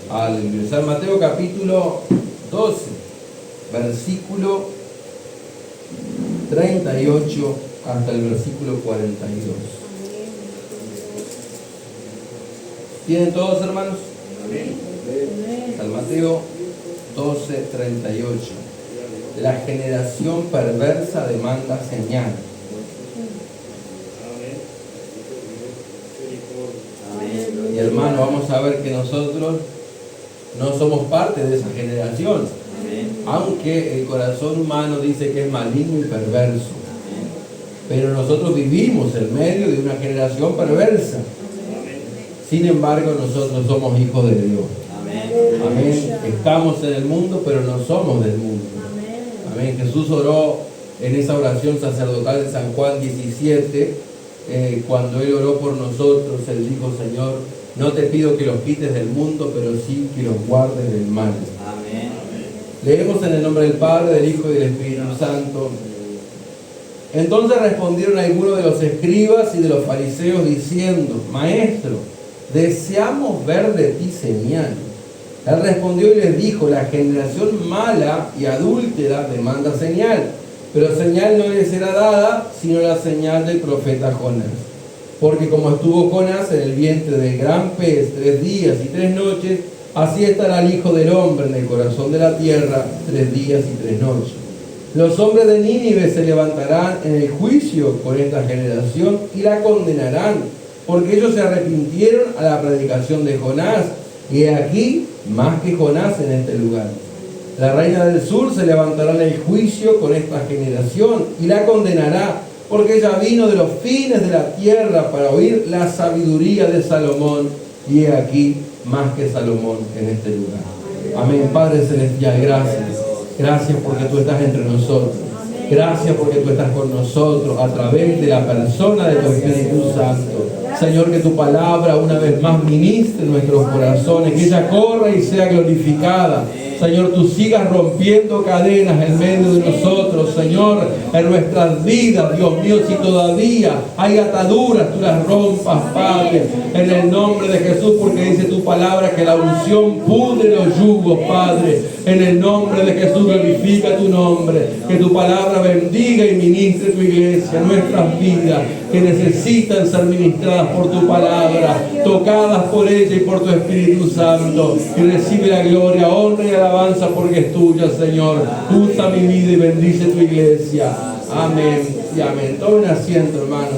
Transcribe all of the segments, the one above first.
Aleluya. San Mateo capítulo 12, versículo 38 hasta el versículo 42. ¿Tienen todos, hermanos? San Mateo 12, 38. La generación perversa demanda señal. Y hermano, vamos a ver que nosotros no somos parte de esa generación. Aunque el corazón humano dice que es maligno y perverso. Pero nosotros vivimos en medio de una generación perversa. Sin embargo, nosotros somos hijos de Dios. Amén. Estamos en el mundo, pero no somos del mundo. Amén. Jesús oró en esa oración sacerdotal de San Juan 17. Cuando Él oró por nosotros, Él dijo: Señor, no te pido que los quites del mundo, pero sí que los guardes del mal. Amén. Leemos en el nombre del Padre, del Hijo y del Espíritu Santo. Entonces respondieron algunos de los escribas y de los fariseos diciendo: Maestro, deseamos ver de ti señal. Él respondió y les dijo: la generación mala y adúltera demanda señal, pero señal no le será dada sino la señal del profeta Jonás. Porque como estuvo Jonás en el vientre del gran pez 3 días y 3 noches, así estará el Hijo del Hombre en el corazón de la tierra 3 días y 3 noches. Los hombres de Nínive se levantarán en el juicio con esta generación y la condenarán, porque ellos se arrepintieron a la predicación de Jonás, y aquí más que Jonás en este lugar. La reina del sur se levantará en el juicio con esta generación y la condenará, porque ella vino de los fines de la tierra para oír la sabiduría de Salomón, y aquí más que Salomón en este lugar. Amén. Padre celestial, gracias. Gracias porque tú estás entre nosotros. Gracias porque tú estás con nosotros a través de la persona de tu Espíritu Santo. Señor, que tu palabra una vez más ministre en nuestros corazones, que ella corra y sea glorificada. Señor, tú sigas rompiendo cadenas en medio de nosotros, Señor, en nuestras vidas. Dios mío, si todavía hay ataduras, tú las rompas, Padre, en el nombre de Jesús, porque dice tu palabra que la unción pudre los yugos, Padre. En el nombre de Jesús, glorifica tu nombre, que tu palabra bendiga y ministre tu iglesia, nuestras vidas, que necesitan ser ministradas por tu palabra, tocadas por ella y por tu Espíritu Santo. Y recibe la gloria, honra y alabanza porque es tuya, Señor. Usa mi vida y bendice tu iglesia. Amén y amén. Tomen asiento, hermanos,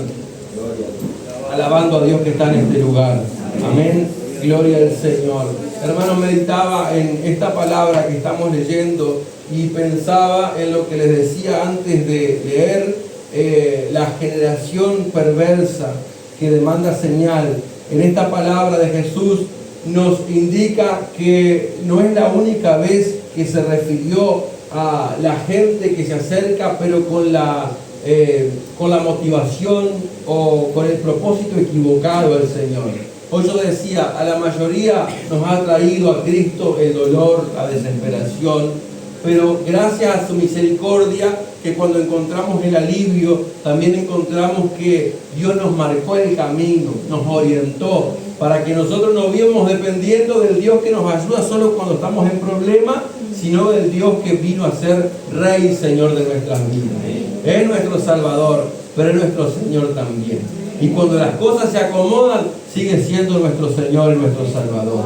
alabando a Dios que está en este lugar. Amén. Gloria al Señor. Hermano, meditaba en esta palabra que estamos leyendo y pensaba en lo que les decía antes de leer. La generación perversa que demanda señal. En esta palabra de Jesús nos indica que no es la única vez que se refirió a la gente que se acerca, pero con la motivación o con el propósito equivocado al Señor. Hoy yo decía, a la mayoría nos ha traído a Cristo el dolor, la desesperación, pero gracias a su misericordia, que cuando encontramos el alivio, también encontramos que Dios nos marcó el camino, nos orientó, para que nosotros no vivamos dependiendo del Dios que nos ayuda solo cuando estamos en problemas, sino del Dios que vino a ser Rey y Señor de nuestras vidas. Es nuestro Salvador, pero es nuestro Señor también. Y cuando las cosas se acomodan, sigue siendo nuestro Señor y nuestro Salvador.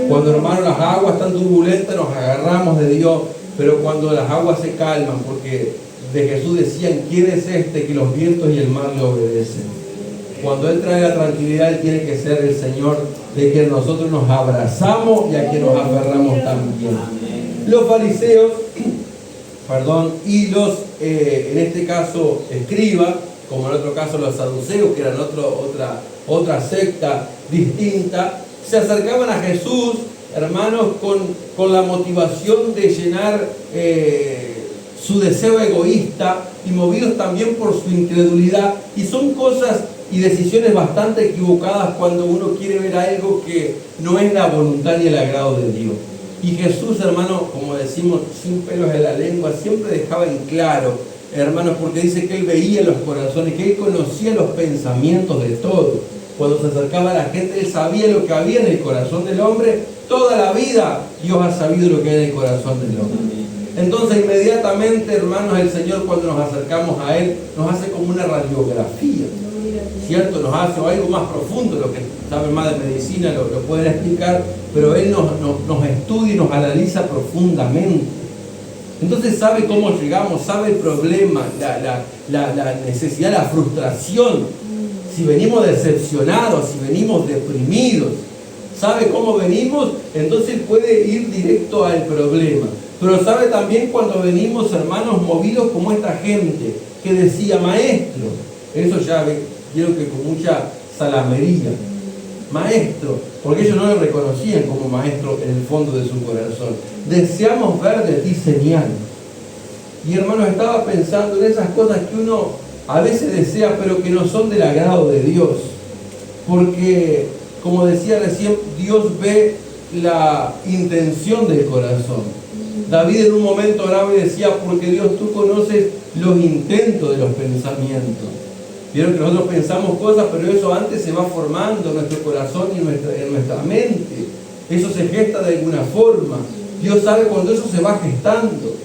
Cuando, hermanos, las aguas están turbulentas, nos agarramos de Dios, pero cuando las aguas se calman, porque de Jesús decían: ¿quién es este que los vientos y el mar le obedecen? Cuando Él trae la tranquilidad, Él tiene que ser el Señor de quien nosotros nos abrazamos y a quien nos aferramos también. Los fariseos, y los, en este caso, escribas, como en otro caso los saduceos, que eran otra secta distinta, se acercaban a Jesús, hermanos, con la motivación de llenar su deseo egoísta y movidos también por su incredulidad. Y son cosas y decisiones bastante equivocadas cuando uno quiere ver algo que no es la voluntad y el agrado de Dios. Y Jesús, hermano, como decimos, sin pelos en la lengua, siempre dejaba en claro, hermanos, porque dice que Él veía los corazones, que Él conocía los pensamientos de todos. Cuando se acercaba a la gente, Él sabía lo que había en el corazón del hombre. Toda la vida Dios ha sabido lo que hay en el corazón del hombre. Entonces inmediatamente, hermanos, el Señor, cuando nos acercamos a Él, nos hace como una radiografía, ¿cierto? Nos hace algo más profundo. Los que saben más de medicina lo pueden explicar, pero Él nos estudia y nos analiza profundamente. Entonces sabe cómo llegamos, sabe el problema, la necesidad, la frustración. Si venimos decepcionados, si venimos deprimidos, sabe cómo venimos, entonces puede ir directo al problema. Pero sabe también cuando venimos, hermanos, movidos como esta gente que decía, maestro, eso ya quiero que con mucha salamería, maestro, porque ellos no lo reconocían como maestro en el fondo de su corazón. Deseamos ver de ti señal. Y hermanos, estaba pensando en esas cosas que uno a veces desea, pero que no son del agrado de Dios. Porque, como decía recién, Dios ve la intención del corazón. David en un momento grave decía, porque Dios, tú conoces los intentos de los pensamientos. Vieron que nosotros pensamos cosas, pero eso antes se va formando en nuestro corazón y en nuestra mente. Eso se gesta de alguna forma. Dios sabe cuando eso se va gestando.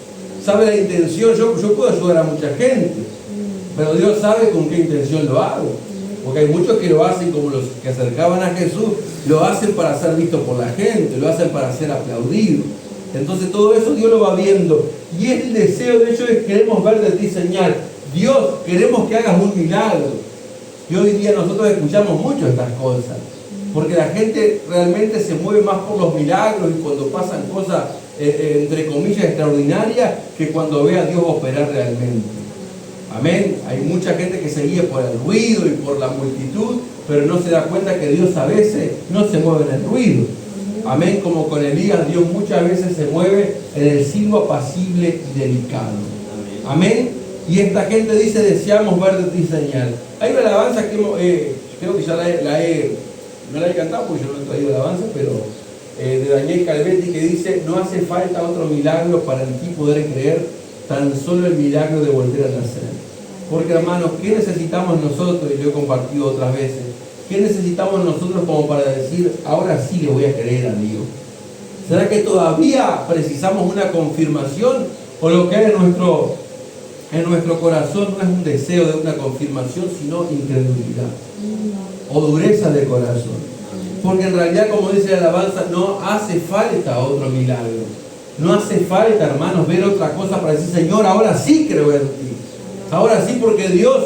Sabe la intención. Yo puedo ayudar a mucha gente, pero Dios sabe con qué intención lo hago. Porque hay muchos que lo hacen como los que acercaban a Jesús, lo hacen para ser visto por la gente, lo hacen para ser aplaudido. Entonces todo eso Dios lo va viendo. Y el deseo de ellos es, queremos ver de ti señal. Dios, queremos que hagas un milagro. Y hoy día nosotros escuchamos mucho estas cosas, porque la gente realmente se mueve más por los milagros y cuando pasan cosas, entre comillas, extraordinarias, que cuando ve a Dios operar realmente. Amén. Hay mucha gente que se guía por el ruido y por la multitud, pero no se da cuenta que Dios a veces no se mueve en el ruido. Amén. Como con Elías, Dios muchas veces se mueve en el silbo apacible y delicado. Amén. Y esta gente dice, deseamos ver de ti señal. Hay una alabanza que creo que ya no la he cantado porque yo no he traído alabanza, pero de Daniel Calvetti, que dice, no hace falta otro milagro para en ti poder creer, tan solo el milagro de volver a nacer. Porque hermanos, ¿qué necesitamos nosotros? Y lo he compartido otras veces. ¿Qué necesitamos nosotros como para decir, ahora sí le voy a creer a Dios? ¿Será que todavía precisamos una confirmación? ¿O lo que hay en nuestro corazón no es un deseo de una confirmación, sino incredulidad o dureza de corazón? Porque en realidad, como dice la alabanza, no hace falta otro milagro. No hace falta, hermanos, ver otra cosa para decir, Señor, ahora sí creo en ti. Ahora sí, porque Dios,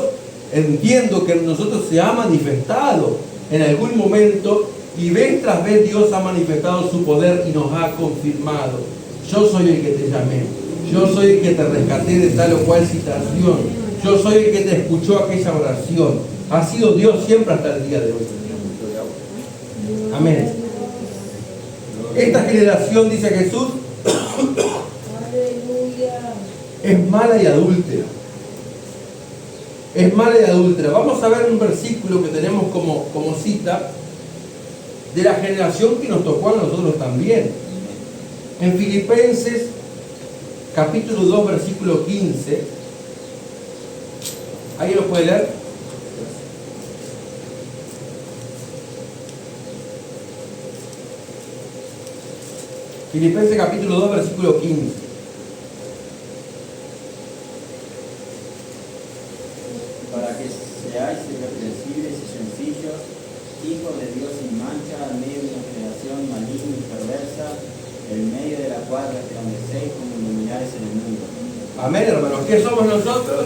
entiendo que en nosotros se ha manifestado en algún momento, y vez tras vez Dios ha manifestado su poder y nos ha confirmado. Yo soy el que te llamé. Yo soy el que te rescaté de tal o cual situación. Yo soy el que te escuchó aquella oración. Ha sido Dios siempre hasta el día de hoy. Amén. Esta generación, dice Jesús, es mala y adúltera. Es mala y adúltera. Vamos a ver un versículo que tenemos como cita de la generación que nos tocó a nosotros también. En Filipenses capítulo 2, versículo 15. ¿Alguien lo puede leer? Filipenses capítulo 2, versículo 15. Para que seáis irreprensibles y sencillos, hijos de Dios sin mancha, en medio de una generación maligna y perversa, en medio de la cual resplandecéis como luminares en el mundo. Amén, hermanos. ¿Qué somos nosotros?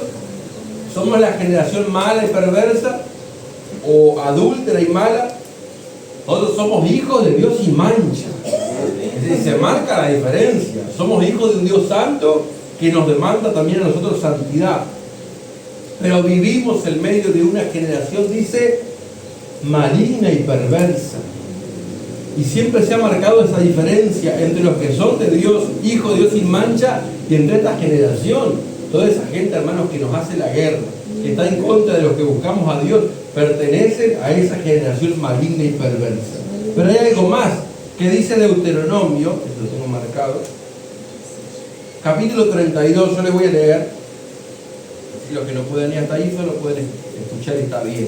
¿Somos la generación mala y perversa? ¿O adúltera y mala? Nosotros somos hijos de Dios sin mancha. Es decir, se marca la diferencia. Somos hijos de un Dios santo que nos demanda también a nosotros santidad. Pero vivimos en medio de una generación, dice, maligna y perversa. Y siempre se ha marcado esa diferencia entre los que son de Dios, hijos de Dios sin mancha, y entre esta generación. Toda esa gente, hermanos, que nos hace la guerra, que está en contra de los que buscamos a Dios, pertenecen a esa generación maligna y perversa. Pero hay algo más que dice Deuteronomio, esto lo tengo marcado, capítulo 32, yo les voy a leer. Si los que no pueden ir hasta ahí, solo pueden escuchar y está bien.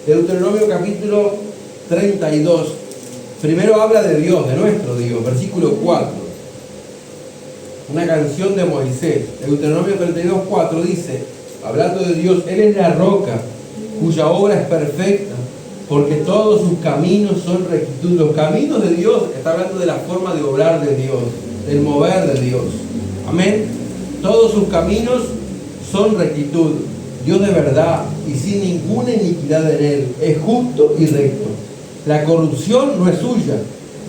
Deuteronomio capítulo 32. Primero habla de Dios, de nuestro Dios, versículo 4. Una canción de Moisés. Deuteronomio 32, 4 dice, hablando de Dios, Él es la roca, cuya obra es perfecta, porque todos sus caminos son rectitud. Los caminos de Dios, está hablando de la forma de obrar de Dios, del mover de Dios. Amén. Todos sus caminos son rectitud. Dios de verdad y sin ninguna iniquidad en Él. Es justo y recto. La corrupción no es suya,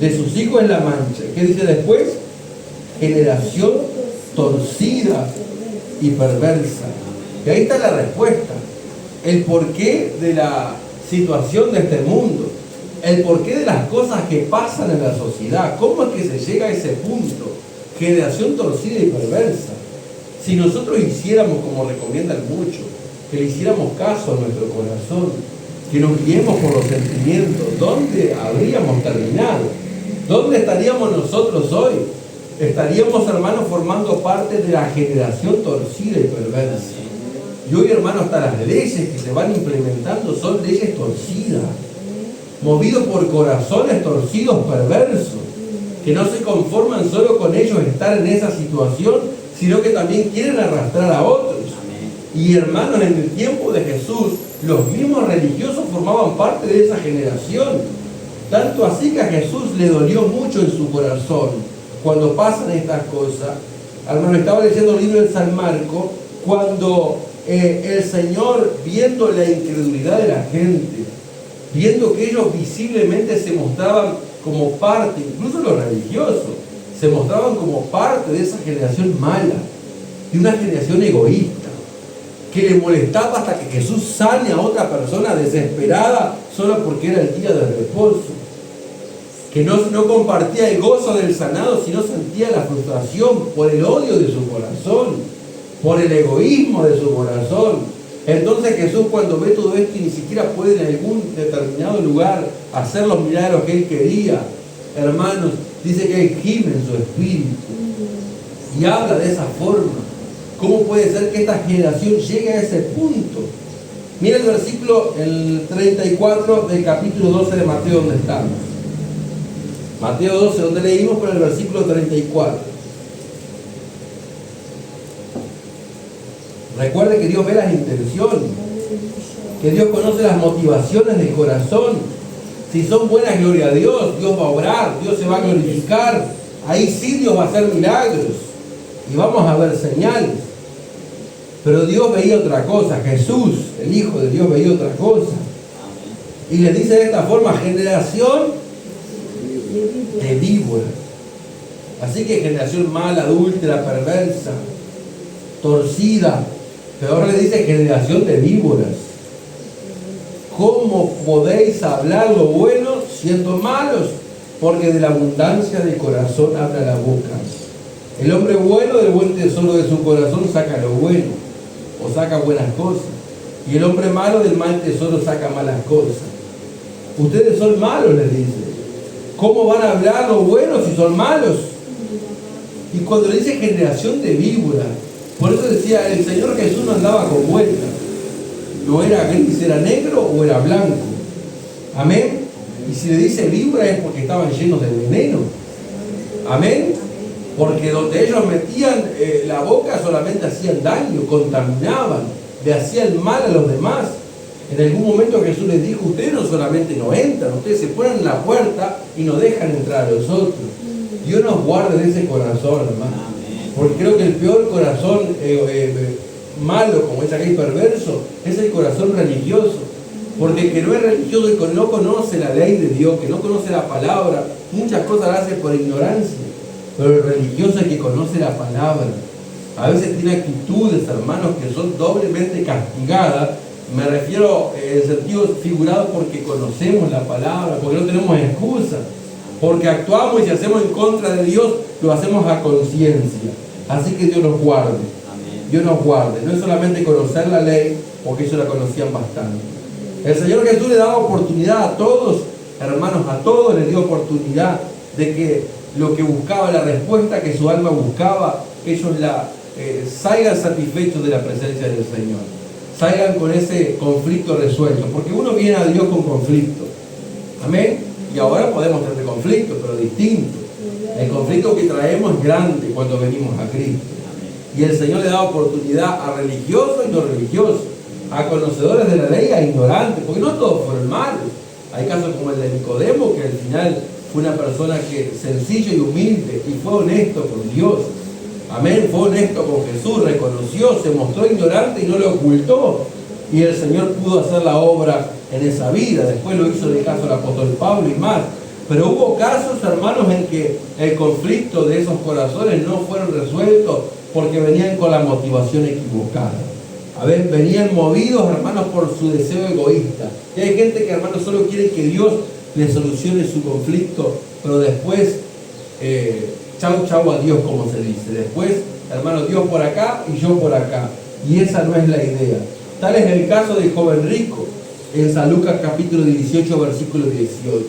de sus hijos es la mancha. ¿Qué dice después? Generación torcida y perversa. Y ahí está la respuesta. El porqué de la situación de este mundo. El porqué de las cosas que pasan en la sociedad. ¿Cómo es que se llega a ese punto? Generación torcida y perversa. Si nosotros hiciéramos como recomiendan mucho, que le hiciéramos caso a nuestro corazón, que nos guiemos por los sentimientos, ¿dónde habríamos terminado? ¿Dónde estaríamos nosotros hoy? Estaríamos, hermanos, formando parte de la generación torcida y perversa. Y hoy, hermanos, hasta las leyes que se van implementando son leyes torcidas, movidos por corazones torcidos, perversos, que no se conforman solo con ellos estar en esa situación, sino que también quieren arrastrar a otros. Y hermanos, en el tiempo de Jesús, los mismos religiosos formaban parte de esa generación. Tanto así que a Jesús le dolió mucho en su corazón cuando pasan estas cosas. Hermano, estaba leyendo el libro de San Marcos, cuando el Señor, viendo la incredulidad de la gente, viendo que ellos visiblemente se mostraban como parte, incluso los religiosos, se mostraban como parte de esa generación mala, de una generación egoísta, que le molestaba hasta que Jesús sane a otra persona desesperada solo porque era el día del reposo, que no compartía el gozo del sanado, sino sentía la frustración por el odio de su corazón, por el egoísmo de su corazón. Entonces Jesús, cuando ve todo esto y ni siquiera puede en algún determinado lugar hacer los milagros que Él quería, hermanos, dice que Él gime en su espíritu y habla de esa forma. ¿Cómo puede ser que esta generación llegue a ese punto? Mira el versículo el 34 del capítulo 12 de Mateo, donde estamos. Mateo 12, donde leímos, por el versículo 34. Recuerde que Dios ve las intenciones, que Dios conoce las motivaciones del corazón. Si son buenas, gloria a Dios, Dios va a obrar, Dios se va a glorificar. Ahí sí Dios va a hacer milagros y vamos a ver señales. Pero Dios veía otra cosa. Jesús, el Hijo de Dios, veía otra cosa. Y le dice de esta forma: generación de víboras. Así que generación mala, adúltera, perversa, torcida. Pero ahora le dice generación de víboras. ¿Cómo podéis hablar lo bueno siendo malos? Porque de la abundancia del corazón habla la boca. El hombre bueno del buen tesoro de su corazón saca lo bueno, o saca buenas cosas. Y el hombre malo del mal tesoro saca malas cosas. Ustedes son malos, les dice. ¿Cómo van a hablar lo bueno si son malos? Y cuando le dice generación de víboras, por eso decía, el Señor Jesús no andaba con vueltas. No era gris, era negro o era blanco. Amén. Y si le dice víbora es porque estaban llenos de veneno. Amén. Porque donde ellos metían la boca solamente hacían daño, contaminaban, le hacían mal a los demás. En algún momento Jesús les dijo: ustedes no solamente no entran, ustedes se ponen en la puerta y no dejan entrar a los otros. Dios nos guarde de ese corazón, hermano. Porque creo que el peor corazón malo, como es aquel perverso, es el corazón religioso. Porque el que no es religioso y que no conoce la ley de Dios, que no conoce la palabra, muchas cosas las hace por ignorancia. Pero el religioso es el que conoce la palabra. A veces tiene actitudes, hermanos, que son doblemente castigadas. Me refiero en sentido figurado porque conocemos la palabra, porque no tenemos excusa, porque actuamos y si hacemos en contra de Dios, lo hacemos a conciencia. Así que Dios nos guarde. Amén. Dios nos guarde. No es solamente conocer la ley, porque ellos la conocían bastante. El Señor Jesús le daba oportunidad a todos, hermanos, a todos les dio oportunidad de que lo que buscaba, la respuesta que su alma buscaba, ellos salgan satisfechos de la presencia del Señor. salgan con ese conflicto resuelto, porque uno viene a Dios con conflicto, amén, y ahora podemos tener conflicto, pero distinto. El conflicto que traemos es grande cuando venimos a Cristo, y el Señor le da oportunidad a religiosos y no religiosos, a conocedores de la ley, a ignorantes, porque no todos fueron malos. Hay casos como el de Nicodemo, que al final fue una persona que sencilla y humilde y fue honesto con Dios. Amén, fue honesto con Jesús, reconoció, se mostró ignorante y no le ocultó. Y el Señor pudo hacer la obra en esa vida. Después lo hizo en el caso del apóstol Pablo y más. Pero hubo casos, hermanos, en que el conflicto de esos corazones no fueron resueltos porque venían con la motivación equivocada. A ver, venían movidos, hermanos, por su deseo egoísta. Y hay gente que, hermanos, solo quiere que Dios le solucione su conflicto, pero después, chau, chau a Dios, como se dice. Después, hermanos, Dios por acá y yo por acá. Y esa no es la idea. Tal es el caso del joven rico, en San Lucas capítulo 18, versículo 18.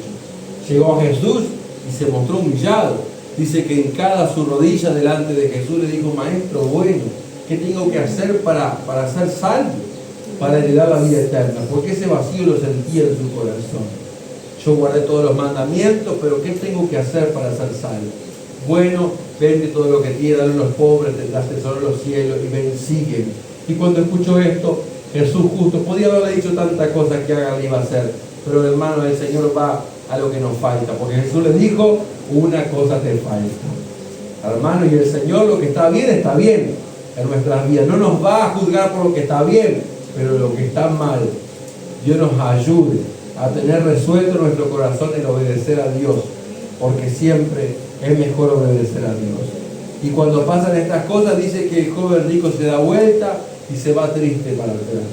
Llegó a Jesús y se mostró humillado. Dice que hincada su rodilla delante de Jesús le dijo: Maestro bueno, ¿qué tengo que hacer para ser salvo? Para heredar la vida eterna. Porque ese vacío lo sentía en su corazón. Yo guardé todos los mandamientos, pero ¿qué tengo que hacer para ser salvo? Bueno, vende todo lo que tiene, dale a los pobres, tendrás tesoro en los cielos, y ven, sígueme. Y cuando escuchó esto, Jesús justo podía haberle dicho tantas cosas que haga le iba a hacer, pero hermano, el Señor va a lo que nos falta, porque Jesús le dijo: una cosa te falta, hermano, y el Señor, lo que está bien en nuestras vidas. No nos va a juzgar por lo que está bien, pero lo que está mal, Dios nos ayude a tener resuelto nuestro corazón en obedecer a Dios, porque siempre es mejor obedecer a Dios. Y cuando pasan estas cosas, dice que el joven rico se da vuelta y se va triste para atrás.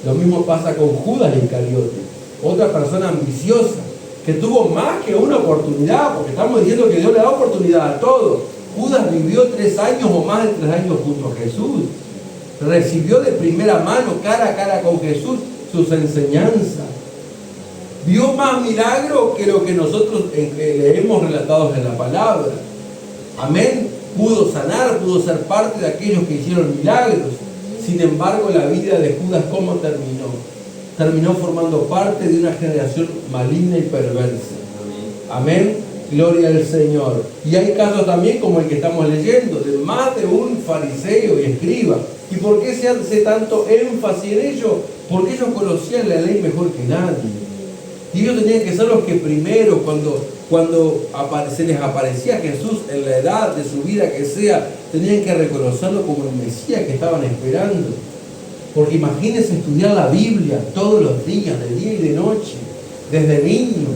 Lo mismo pasa con Judas Iscariote, otra persona ambiciosa, que tuvo más que una oportunidad, porque estamos diciendo que Dios le da oportunidad a todos. Judas vivió 3 años o más de 3 años junto a Jesús. Recibió de primera mano, cara a cara con Jesús, sus enseñanzas. Vio más milagros que lo que nosotros leemos relatados en la palabra. Amén. Pudo sanar, pudo ser parte de aquellos que hicieron milagros. Sin embargo, la vida de Judas, ¿cómo terminó? Terminó formando parte de una generación maligna y perversa. Amén. Gloria al Señor. Y hay casos también como el que estamos leyendo, de más de un fariseo y escriba. ¿Y por qué se hace tanto énfasis en ello? Porque ellos conocían la ley mejor que nadie. Y ellos tenían que ser los que primero, cuando se les aparecía Jesús en la edad de su vida que sea, tenían que reconocerlo como el Mesías que estaban esperando. Porque imagínense estudiar la Biblia todos los días, de día y de noche, desde niños,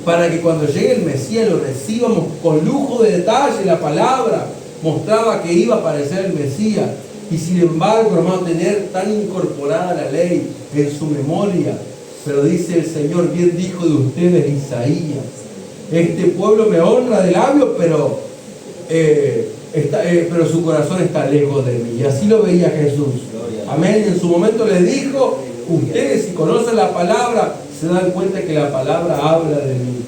para que cuando llegue el Mesías lo recibamos con lujo de detalle. La palabra mostraba que iba a aparecer el Mesías, y sin embargo, hermano, tener tan incorporada la ley en su memoria. Pero dice el Señor: bien dijo de ustedes Isaías, este pueblo me honra de labios, pero su corazón está lejos de mí. Y así lo veía Jesús. Amén. Y en su momento les dijo: ustedes, si conocen la palabra, se dan cuenta que la palabra habla de mí.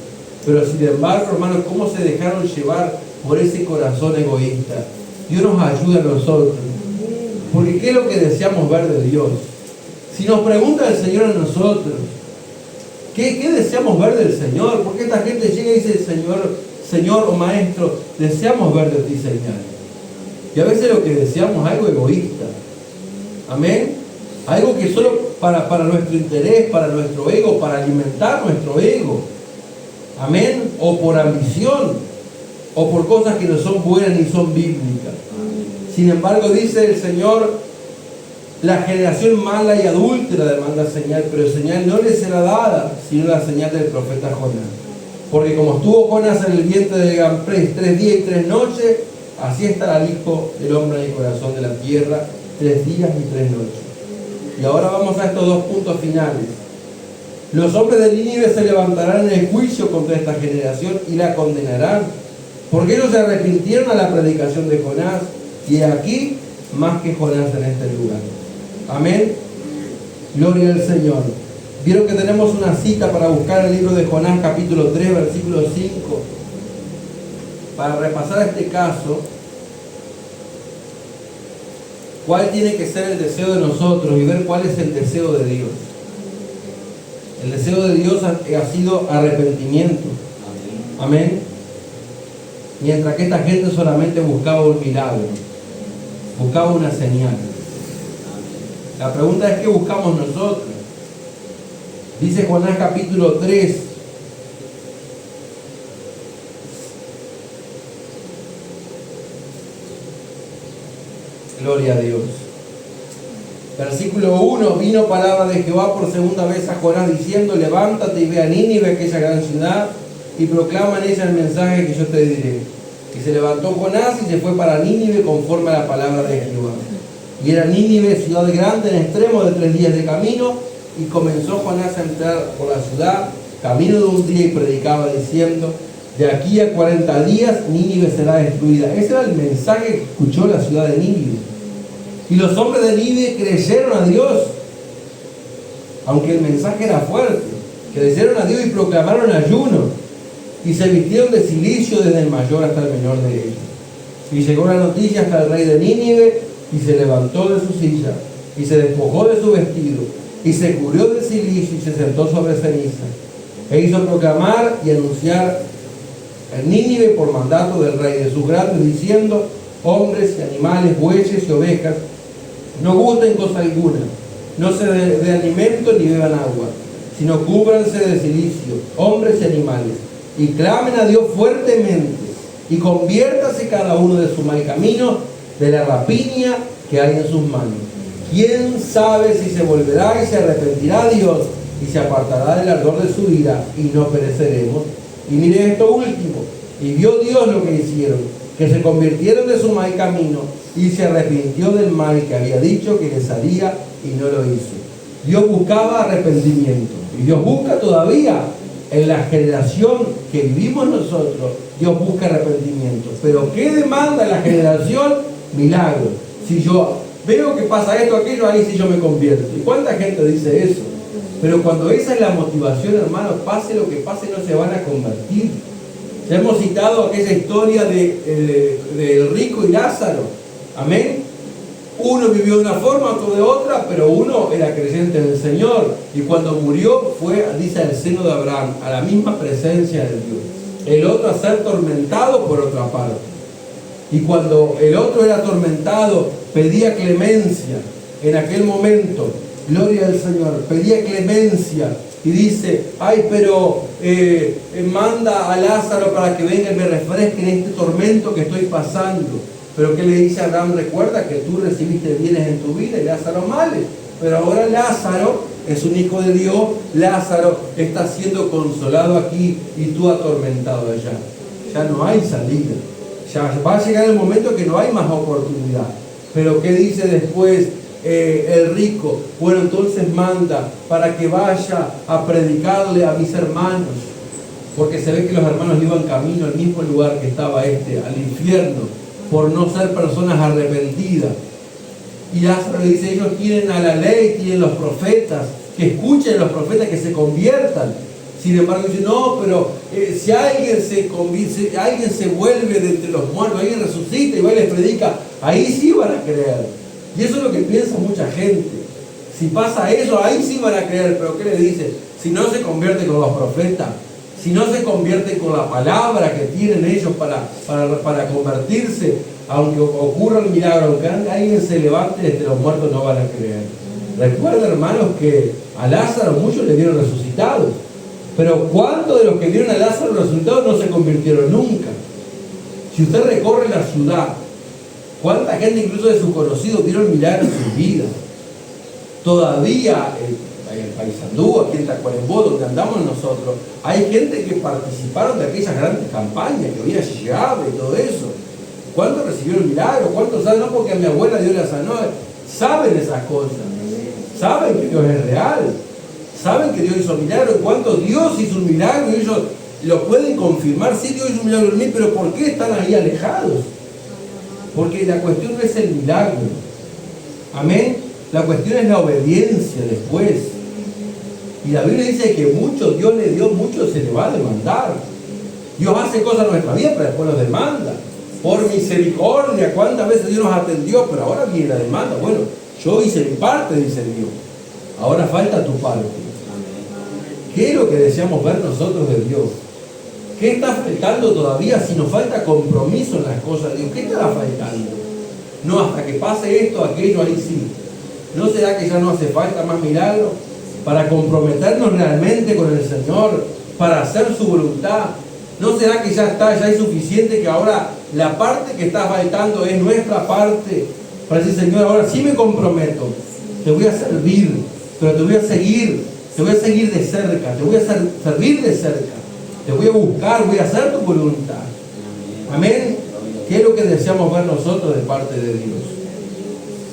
Pero sin embargo, hermanos, ¿cómo se dejaron llevar por ese corazón egoísta? Dios nos ayuda a nosotros. Porque ¿qué es lo que deseamos ver de Dios? Si nos pregunta el Señor a nosotros, ¿qué deseamos ver del Señor? Porque esta gente llega y dice: Señor o Maestro, deseamos ver de ti señales. Y a veces lo que deseamos es algo egoísta. Amén. Algo que solo para nuestro interés, para nuestro ego, para alimentar nuestro ego. Amén. O por ambición, o por cosas que no son buenas ni son bíblicas. Sin embargo, dice el Señor: la generación mala y adúltera demanda señal, pero señal no le será dada, sino la señal del profeta Jonás. Porque como estuvo Jonás en el vientre de Gamprés 3 días y 3 noches, así estará el Hijo del Hombre en el corazón de la tierra 3 días y 3 noches. Y ahora vamos a estos 2 puntos finales. Los hombres de Nínive se levantarán en el juicio contra esta generación y la condenarán, porque ellos se arrepintieron a la predicación de Jonás, y aquí más que Jonás en este lugar. Amén. Gloria al Señor. Vieron que tenemos una cita para buscar el libro de Jonás, capítulo 3, versículo 5, para repasar este caso. cuál tiene que ser el deseo de nosotros y ver cuál es el deseo de Dios. El deseo de Dios ha sido arrepentimiento. Amén. Mientras que esta gente solamente buscaba un milagro, buscaba una señal. La pregunta es: ¿qué buscamos nosotros? Dice Jonás capítulo 3. Gloria a Dios. Versículo 1: vino palabra de Jehová por segunda vez a Jonás diciendo: levántate y ve a Nínive, aquella gran ciudad, y proclama en ella el mensaje que yo te diré. Y se levantó Jonás y se fue para Nínive conforme a la palabra de Jehová. Y era Nínive ciudad grande en extremo de 3 días de camino, y comenzó Jonás a entrar por la ciudad, camino de un día, y predicaba diciendo: de aquí a 40 días Nínive será destruida. Ese era el mensaje que escuchó la ciudad de Nínive. Y los hombres de Nínive creyeron a Dios, aunque el mensaje era fuerte. Creyeron a Dios y proclamaron ayuno, y se vistieron de cilicio desde el mayor hasta el menor de ellos. Y llegó la noticia hasta el rey de Nínive, y se levantó de su silla, y se despojó de su vestido, y se cubrió de cilicio, y se sentó sobre ceniza. E hizo proclamar y anunciar en Nínive por mandato del rey de sus grandes, diciendo: hombres y animales, bueyes y ovejas, no gusten cosa alguna, no se de alimento ni beban agua, sino cúbranse de cilicio, hombres y animales, y clamen a Dios fuertemente, y conviértase cada uno de su mal camino, de la rapiña que hay en sus manos. ¿Quién sabe si se volverá y se arrepentirá Dios y se apartará del ardor de su ira y no pereceremos? Y mire esto último: y vio Dios lo que hicieron, que se convirtieron de su mal camino, y se arrepintió del mal que había dicho que les haría, y no lo hizo. Dios buscaba arrepentimiento, y Dios busca todavía en la generación que vivimos nosotros. Dios busca arrepentimiento. Pero ¿qué demanda la generación? Milagros. Si yo veo que pasa esto, aquello, ahí sí yo me convierto. ¿Y cuánta gente dice eso? Pero cuando esa es la motivación, hermanos, pase lo que pase, no se van a convertir. Ya hemos citado aquella historia del rico y Lázaro. Amén. Uno vivió de una forma, otro de otra, pero uno era creyente del Señor. Y cuando murió fue, dice, al seno de Abraham, a la misma presencia de Dios. El otro a ser tormentado por otra parte. Y cuando el otro era atormentado, pedía clemencia. En aquel momento, gloria al Señor, pedía clemencia. Y dice: ay, pero manda a Lázaro para que venga y me refresque en este tormento que estoy pasando. Pero ¿qué le dice a Abraham? Recuerda que tú recibiste bienes en tu vida y Lázaro males. Pero ahora Lázaro es un hijo de Dios. Lázaro está siendo consolado aquí y tú atormentado allá. Ya no hay salida. Ya va a llegar el momento que no hay más oportunidad. Pero ¿qué dice después el rico? Bueno, entonces manda para que vaya a predicarle a mis hermanos. Porque se ve que los hermanos iban camino al mismo lugar que estaba al infierno, por no ser personas arrepentidas. Y Lázaro le dice: ellos tienen a la ley, tienen los profetas, que escuchen los profetas, que se conviertan. Sin embargo dice: no, pero si alguien se convierte, alguien se vuelve de entre los muertos, alguien resucita y va y les predica, ahí sí van a creer. Y eso es lo que piensa mucha gente. Si pasa eso, ahí sí van a creer. Pero ¿qué le dice? Si no se convierte con los profetas, si no se convierte con la palabra que tienen ellos para convertirse, aunque ocurra el milagro, aunque alguien se levante entre los muertos, no van a creer. Recuerda, hermanos, que a Lázaro muchos le vieron resucitado. Pero ¿cuántos de los que vieron a Lázaro resucitado no se convirtieron nunca? Si usted recorre la ciudad, ¿cuánta gente incluso de sus conocidos vieron milagros en su vida? Todavía en el Paysandú, aquí en Tacuarembó, donde andamos nosotros, hay gente que participaron de aquellas grandes campañas que había llegado y todo eso. ¿Cuántos recibieron milagros? ¿Cuántos saben? No porque a mi abuela Dios la sanó. Saben esas cosas. Saben que Dios es real. Saben que Dios hizo milagros. ¿Cuántos Dios hizo un milagro? Y ellos lo pueden confirmar. Sí, Dios hizo un milagro en mí, pero ¿por qué están ahí alejados? Porque la cuestión no es el milagro. Amén. La cuestión es la obediencia después. Y la Biblia dice que mucho Dios le dio, mucho se le va a demandar. Dios hace cosas en nuestra vida, pero después nos demanda. por misericordia, cuántas veces Dios nos atendió, pero ahora viene la demanda. Bueno, yo hice mi parte, dice Dios. Ahora falta tu parte. ¿Qué es lo que deseamos ver nosotros de Dios? ¿Qué está faltando todavía si nos falta compromiso en las cosas de Dios? ¿Qué está faltando? No, hasta que pase esto, aquello, ahí sí. ¿No será que ya no hace falta más milagros para comprometernos realmente con el Señor, para hacer su voluntad? ¿No será que ya está, ya es suficiente, que ahora la parte que está faltando es nuestra parte? Para decir, Señor, ahora sí me comprometo, te voy a servir, pero te voy a seguir de cerca, te voy a servir de cerca, te voy a buscar, voy a hacer tu voluntad. Amén. ¿Qué es lo que deseamos ver nosotros de parte de Dios?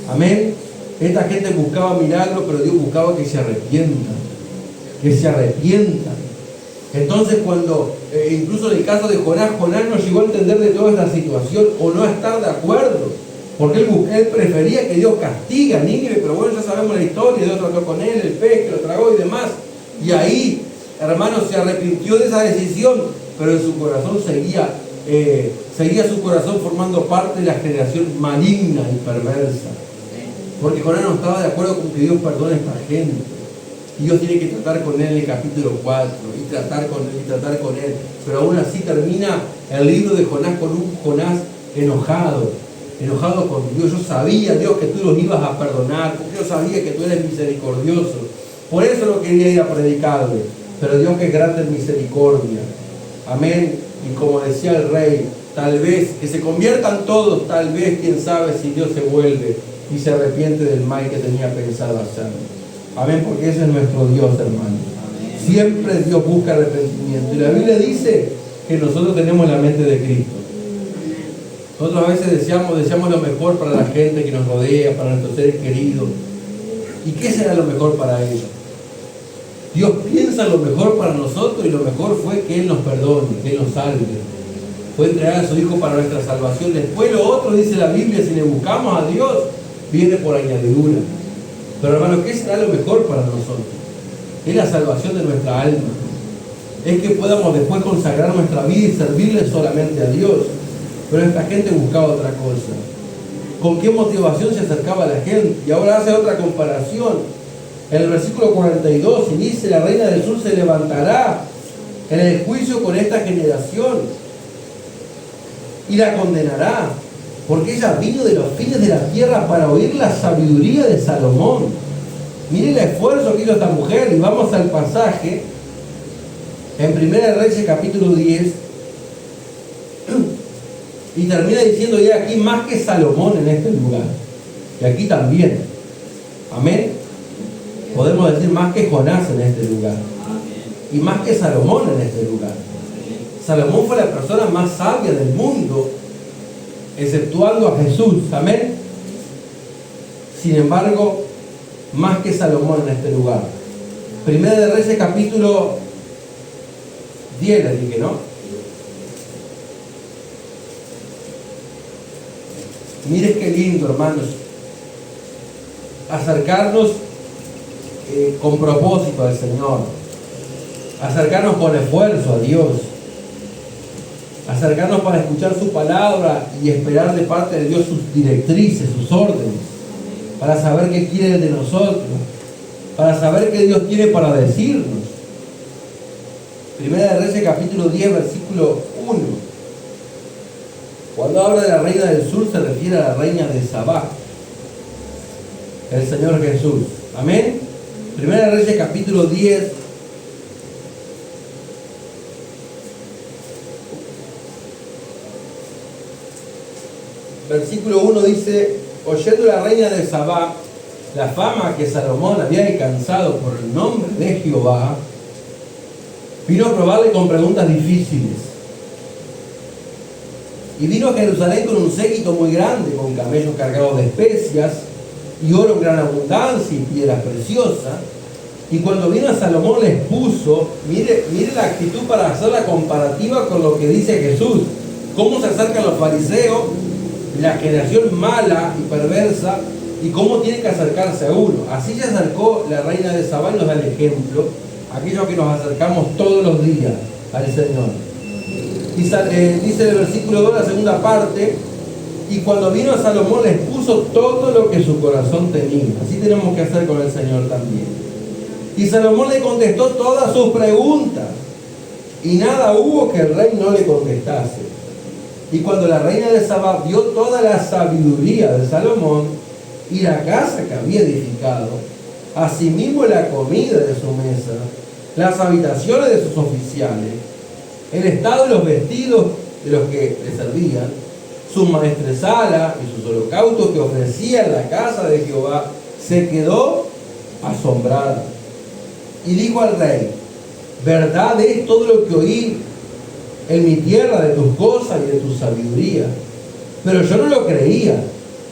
Amén. Esta gente buscaba milagros, pero Dios buscaba que se arrepientan. Que se arrepientan. Entonces cuando, incluso en el caso de Jonás no llegó a entender de toda esta situación o no a estar de acuerdo. Porque él prefería que Dios castigue a Nínive, pero bueno, ya sabemos la historia, Dios trató con él, el pez que lo tragó y demás. Y ahí, hermanos, se arrepintió de esa decisión, pero en su corazón seguía su corazón formando parte de la generación maligna y perversa. Porque Jonás no estaba de acuerdo con que Dios perdone a esta gente. Y Dios tiene que tratar con él en el capítulo 4, y tratar con él. Pero aún así termina el libro de Jonás con un Jonás enojado con Dios. Yo sabía, Dios, que tú los ibas a perdonar, porque yo sabía que tú eres misericordioso. Por eso no quería ir a predicarle. Pero Dios, que es grande en misericordia. Amén. Y como decía el rey, tal vez, que se conviertan todos, tal vez, quién sabe si Dios se vuelve y se arrepiente del mal que tenía pensado hacer. Amén, porque ese es nuestro Dios, hermano. Siempre Dios busca arrepentimiento. Y la Biblia dice que nosotros tenemos la mente de Cristo. Nosotros a veces deseamos lo mejor para la gente que nos rodea, para nuestros seres queridos. ¿Y qué será lo mejor para ellos? Dios piensa lo mejor para nosotros, y lo mejor fue que Él nos perdone, que Él nos salve. Fue entregar a su Hijo para nuestra salvación. Después lo otro, dice la Biblia, si le buscamos a Dios, viene por añadidura. Pero hermano, ¿qué será lo mejor para nosotros? Es la salvación de nuestra alma. Es que podamos después consagrar nuestra vida y servirle solamente a Dios. Pero esta gente buscaba otra cosa. ¿Con qué motivación se acercaba a la gente? Y ahora hace otra comparación. En el versículo 42, y dice, la reina del sur se levantará en el juicio con esta generación y la condenará, porque ella vino de los fines de la tierra para oír la sabiduría de Salomón. Miren el esfuerzo que hizo esta mujer. Y vamos al pasaje en 1 Reyes capítulo 10, y termina diciendo, y aquí más que Salomón en este lugar, y aquí también. Amén. Podemos decir más que Jonás en este lugar, y más que Salomón en este lugar. Salomón fue la persona más sabia del mundo, exceptuando a Jesús. Amén. Sin embargo, más que Salomón en este lugar. Primera de Reyes capítulo 10, les dije, ¿no? Miren qué lindo, hermanos, acercarnos con propósito al Señor, acercarnos con esfuerzo a Dios, acercarnos para escuchar su palabra y esperar de parte de Dios sus directrices, sus órdenes, para saber qué quiere de nosotros, para saber qué Dios tiene para decirnos. Primera de Reyes capítulo 10, versículo 1. Cuando habla de la reina del sur, se refiere a la reina de Sabá, el Señor Jesús. Amén. Primera de Reyes capítulo 10, versículo 1 dice, oyendo la reina de Sabá la fama que Salomón había alcanzado por el nombre de Jehová, vino a probarle con preguntas difíciles. Y vino a Jerusalén con un séquito muy grande, con camellos cargados de especias, y oro en gran abundancia, y piedras preciosas. Y cuando vino a Salomón les puso, mire la actitud para hacer la comparativa con lo que dice Jesús. Cómo se acercan los fariseos, la generación mala y perversa, y cómo tiene que acercarse a uno. Así se acercó la reina de Sabá y nos da el ejemplo, aquellos que nos acercamos todos los días al Señor. Dice el versículo 2, la segunda parte, y cuando vino a Salomón les puso todo lo que su corazón tenía. Así tenemos que hacer con el Señor también. Y Salomón le contestó todas sus preguntas, y nada hubo que el rey no le contestase. Y cuando la reina de Sabá vio toda la sabiduría de Salomón y la casa que había edificado, asimismo la comida de su mesa, las habitaciones de sus oficiales, el estado de los vestidos de los que le servían, su maestresala y sus holocaustos que ofrecía en la casa de Jehová, se quedó asombrada. Y dijo al rey: verdad es todo lo que oí en mi tierra de tus cosas y de tu sabiduría, pero yo no lo creía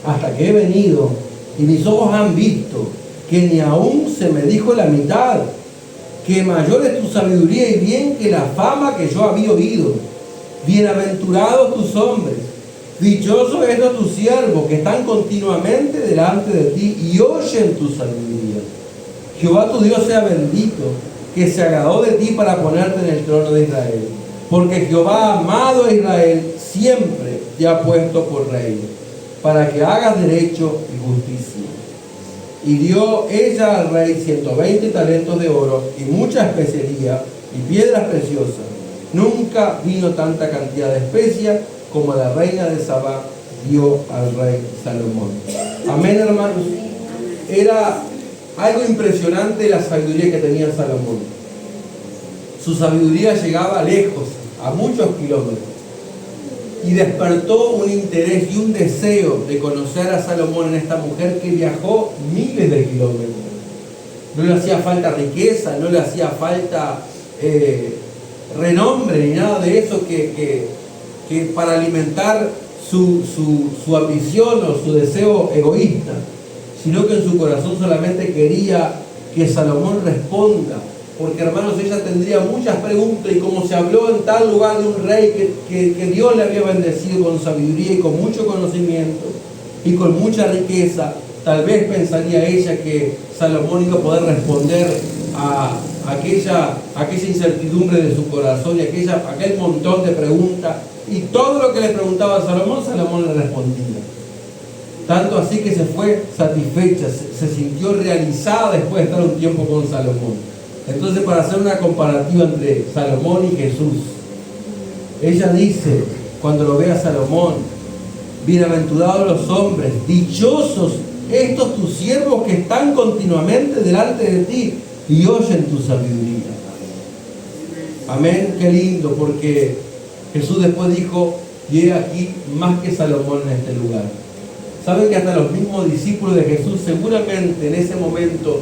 hasta que he venido y mis ojos han visto que ni aún se me dijo la mitad, que mayor es tu sabiduría y bien que la fama que yo había oído. Bienaventurados tus hombres, dichosos estos tus siervos que están continuamente delante de ti y oyen tu sabiduría. Jehová tu Dios sea bendito, que se agradó de ti para ponerte en el trono de Israel, porque Jehová ha amado a Israel, siempre te ha puesto por rey, para que hagas derecho y justicia. Y dio ella al rey 120 talentos de oro y mucha especería y piedras preciosas. Nunca vino tanta cantidad de especias como la reina de Sabá dio al rey Salomón. Amén, hermanos. Era algo impresionante la sabiduría que tenía Salomón. Su sabiduría llegaba lejos, a muchos kilómetros, y despertó un interés y un deseo de conocer a Salomón en esta mujer que viajó miles de kilómetros. No le hacía falta riqueza, no le hacía falta renombre ni nada de eso que para alimentar su ambición o su deseo egoísta, sino que en su corazón solamente quería que Salomón responda, porque hermanos, ella tendría muchas preguntas, y como se habló en tal lugar de un rey que Dios le había bendecido con sabiduría y con mucho conocimiento y con mucha riqueza, tal vez pensaría ella que Salomón iba a poder responder a aquella incertidumbre de su corazón y aquel montón de preguntas, y todo lo que le preguntaba a Salomón, Salomón le respondía. Tanto así que se fue satisfecha, se sintió realizada después de estar un tiempo con Salomón. Entonces, para hacer una comparativa entre Salomón y Jesús, ella dice, cuando lo ve a Salomón: bienaventurados los hombres, dichosos estos tus siervos que están continuamente delante de ti y oyen tu sabiduría. Amén, qué lindo, porque Jesús después dijo: y he aquí más que Salomón en este lugar. Saben que hasta los mismos discípulos de Jesús seguramente en ese momento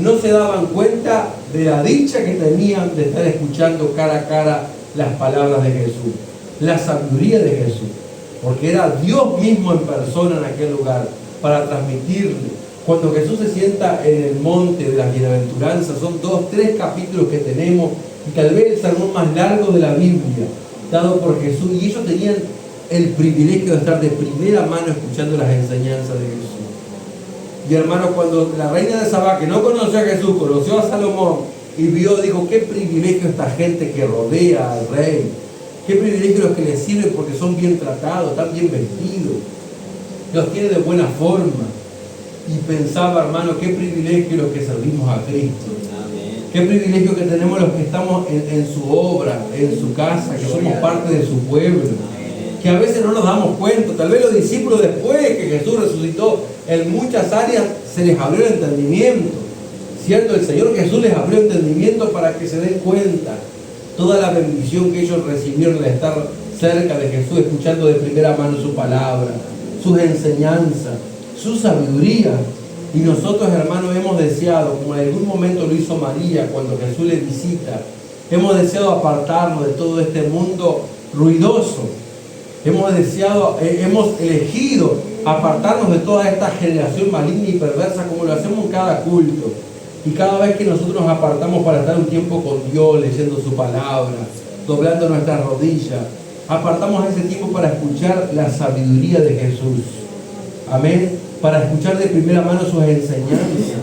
no se daban cuenta de la dicha que tenían de estar escuchando cara a cara las palabras de Jesús, la sabiduría de Jesús, porque era Dios mismo en persona en aquel lugar para transmitirle. Cuando Jesús se sienta en el monte de las bienaventuranzas, son 2-3 capítulos que tenemos, y tal vez el sermón más largo de la Biblia, dado por Jesús, y ellos tenían el privilegio de estar de primera mano escuchando las enseñanzas de Jesús. Y hermano, cuando la reina de Sabá, que no conoció a Jesús, conoció a Salomón y vio, dijo: qué privilegio esta gente que rodea al rey, qué privilegio los que le sirven porque son bien tratados, están bien vestidos, los tiene de buena forma. Y pensaba, hermano, qué privilegio los que servimos a Cristo. Amén. Qué privilegio que tenemos los que estamos en su obra, en su casa, que somos parte de su pueblo. Amén. Que a veces no nos damos cuenta. Tal vez los discípulos, después que Jesús resucitó, en muchas áreas se les abrió el entendimiento, ¿cierto? El Señor Jesús les abrió el entendimiento para que se den cuenta toda la bendición que ellos recibieron de estar cerca de Jesús, escuchando de primera mano su palabra, sus enseñanzas, su sabiduría. Y nosotros, hermanos, hemos deseado, como en algún momento lo hizo María cuando Jesús le visita, hemos deseado apartarnos de todo este mundo ruidoso. Hemos elegido apartarnos de toda esta generación maligna y perversa, como lo hacemos en cada culto. Y cada vez que nosotros nos apartamos para estar un tiempo con Dios, leyendo su palabra, doblando nuestras rodillas, apartamos ese tiempo para escuchar la sabiduría de Jesús. Amén. Para escuchar de primera mano sus enseñanzas.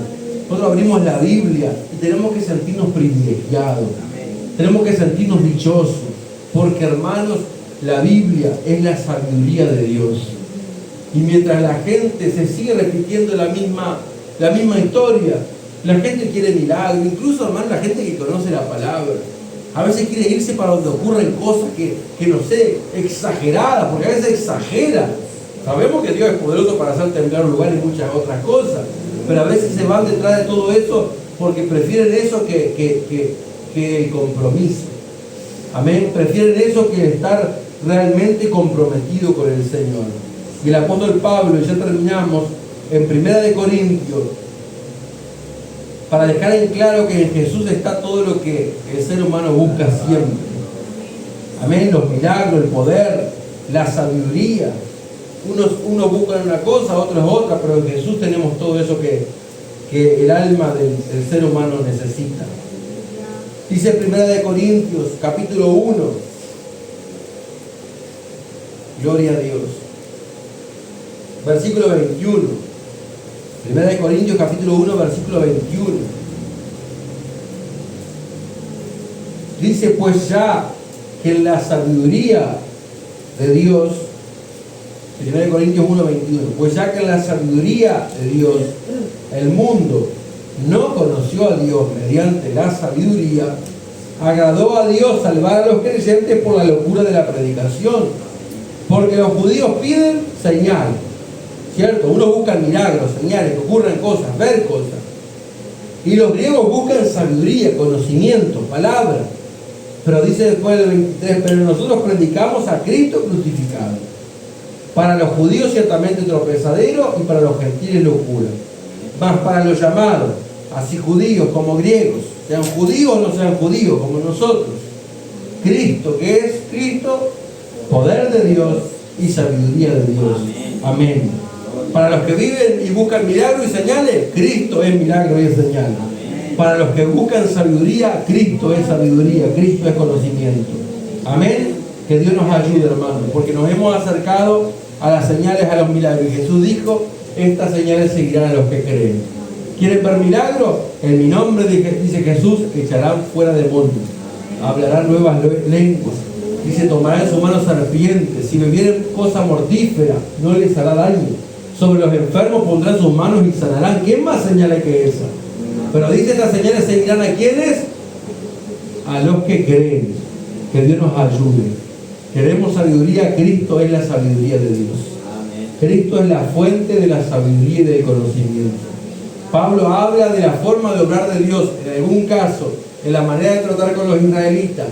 Nosotros abrimos la Biblia y tenemos que sentirnos privilegiados. Tenemos que sentirnos dichosos. Porque, hermanos, la Biblia es la sabiduría de Dios. Y mientras la gente se sigue repitiendo la misma historia, la gente quiere milagro, incluso, hermano, la gente que conoce la palabra, a veces quiere irse para donde ocurren cosas que no sé, exageradas, porque a veces exagera. Sabemos que Dios es poderoso para hacer temblar un lugar y muchas otras cosas, pero a veces se van detrás de todo eso porque prefieren eso que el compromiso. Amén. Prefieren eso que estar realmente comprometido con el Señor. Y el apóstol Pablo, y ya terminamos, en 1 Corintios, para dejar en claro que en Jesús está todo lo que el ser humano busca siempre. Amén. Los milagros, el poder, la sabiduría. Unos buscan una cosa, otros otra, pero en Jesús tenemos todo eso que el alma del ser humano necesita. Dice 1 Corintios, capítulo 1. Gloria a Dios. Versículo 21. 1 Corintios, capítulo 1, versículo 21. Dice, pues ya que la sabiduría de Dios, 1 Corintios 1, 21, pues ya que la sabiduría de Dios, el mundo no conoció a Dios mediante la sabiduría, agradó a Dios salvar a los creyentes por la locura de la predicación. Porque los judíos piden señal, ¿cierto? Unos buscan milagros, señales, que ocurran cosas, ver cosas. Y los griegos buscan sabiduría, conocimiento, palabra. Pero dice después del 23, pero nosotros predicamos a Cristo crucificado. Para los judíos ciertamente tropezadero y para los gentiles locura. Mas para los llamados, así judíos como griegos, sean judíos o no sean judíos, como nosotros, Cristo, que es Cristo, poder de Dios y sabiduría de Dios. Amén. Para los que viven y buscan milagros y señales, Cristo es milagro y es señal. Para los que buscan sabiduría, Cristo es sabiduría, Cristo es conocimiento. Amén. Que Dios nos ayude, hermanos, porque nos hemos acercado a las señales, a los milagros. Y Jesús dijo, estas señales seguirán a los que creen. ¿Quieren ver milagros? En mi nombre, dice Jesús, echarán fuera demonios, hablarán nuevas lenguas. Dice, tomarán en su mano serpientes, si bebieren cosa mortífera, no les hará daño. Sobre los enfermos pondrán sus manos y sanarán. ¿Quién más señala que esa? Pero dice, estas señales seguirán a quienes, a los que creen. Que Dios nos ayude. Queremos sabiduría, Cristo es la sabiduría de Dios. Cristo es la fuente de la sabiduría y del conocimiento. Pablo habla de la forma de obrar de Dios, en algún caso, en la manera de tratar con los israelitas.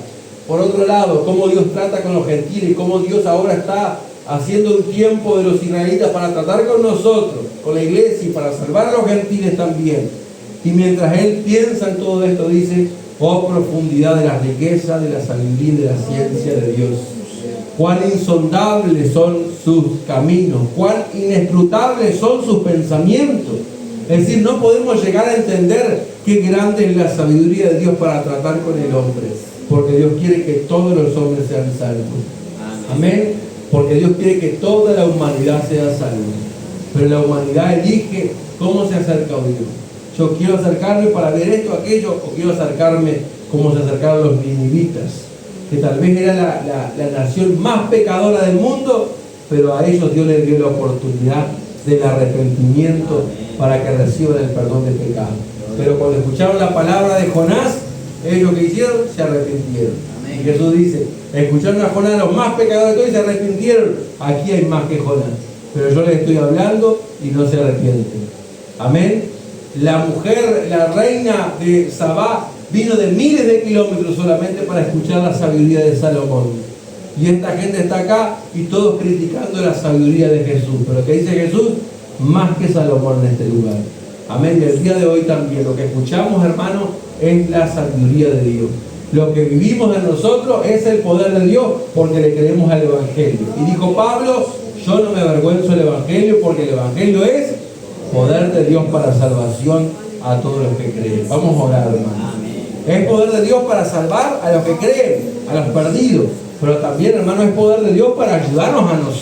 Por otro lado, cómo Dios trata con los gentiles, cómo Dios ahora está haciendo un tiempo de los israelitas para tratar con nosotros, con la iglesia y para salvar a los gentiles también. Y mientras él piensa en todo esto, dice, oh profundidad de la riqueza, de la sabiduría y de la ciencia de Dios. Cuán insondables son sus caminos, cuán inescrutables son sus pensamientos. Es decir, no podemos llegar a entender qué grande es la sabiduría de Dios para tratar con el hombre. Porque Dios quiere que todos los hombres sean salvos. Amén. Porque Dios quiere que toda la humanidad sea salva. Pero la humanidad elige cómo se acerca a Dios. Yo quiero acercarme para ver esto, aquello, o quiero acercarme como se acercaron los ninivitas, que tal vez era la nación más pecadora del mundo, pero a ellos Dios les dio la oportunidad del arrepentimiento para que reciban el perdón de pecado. Pero cuando escucharon la palabra de Jonás, ellos que hicieron, se arrepintieron. Y Jesús dice, escucharon a Jonás, los más pecadores de todos, y se arrepintieron. Aquí hay más que Jonás, pero yo les estoy hablando y no se arrepienten. Amén. La mujer, la reina de Sabá, vino de miles de kilómetros solamente para escuchar la sabiduría de Salomón. Y esta gente está acá y todos criticando la sabiduría de Jesús. Pero que dice Jesús, más que Salomón en este lugar. Amén. Y el día de hoy también lo que escuchamos, hermanos, es la sabiduría de Dios. Lo que vivimos en nosotros es el poder de Dios porque le creemos al Evangelio. Y dijo Pablo, yo no me avergüenzo del Evangelio porque el Evangelio es poder de Dios para salvación a todos los que creen. Vamos a orar, hermanos. Es poder de Dios para salvar a los que creen, a los perdidos. Pero también, hermano, es poder de Dios para ayudarnos a nosotros.